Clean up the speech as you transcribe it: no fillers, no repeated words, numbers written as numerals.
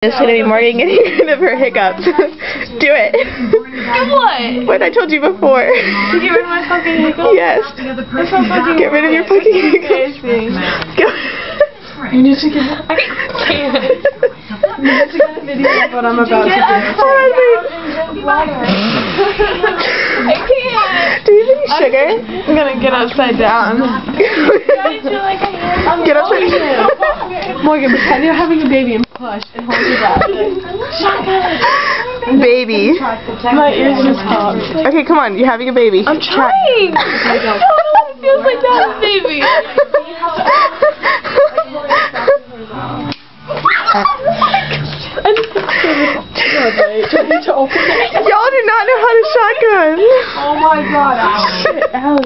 It's gonna be Morgan getting rid of her hiccups. Do it. What? What I told you before. To get rid of my fucking hiccups? Yes. Get rid of your fucking hiccups. Go. You need to get I can't. You need to get a video of what I'm about to do. I can't. Do you have any sugar? I'm gonna get upside down. Get upside down. Morgan, pretend you're having a baby and push and hold your breath. Baby. My ears just popped. Okay, come on. You're having a baby. I'm trying. I don't know what it feels like to have a baby. Y'all do not know how to shotgun. Oh my god. Shit, Alex.